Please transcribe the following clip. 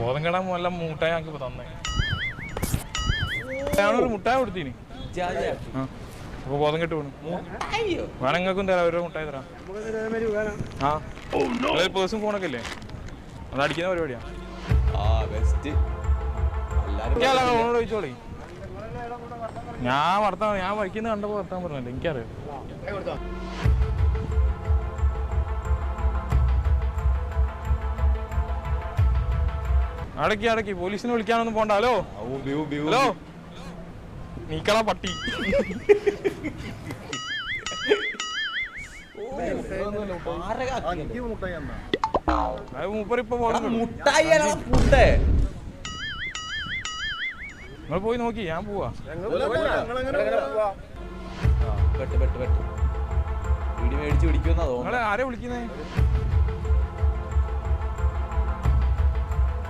ബോധം കേടാൻ വല്ല മുട്ടായി ആക്കി തന്നെ ഞാനൊരു മുട്ടായി കൊടുത്തീന് അപ്പൊ ബോധം കെട്ട് വീണു വേണം നിങ്ങൾക്കും തരാം ഓരോ മുട്ടായി തരാം പേഴ്സും ഫോണൊക്കെ അല്ലേ അത് അടിക്കുന്ന പരിപാടിയാ ചോദിച്ചോളി ഞാൻ വയ്ക്കുന്ന കണ്ടപ്പോ വർത്താൻ പറഞ്ഞല്ലേ എനിക്കറിയാം അടക്കി പോലീസിനെ വിളിക്കാനൊന്നും പോണ്ട ഹലോ ഹലോ നീക്കളാ പട്ടി മൂപ്പറിപ്പോ നിങ്ങൾ പോയി നോക്കി ഞാൻ പോവാ നിങ്ങളെ ആരെ വിളിക്കുന്നേ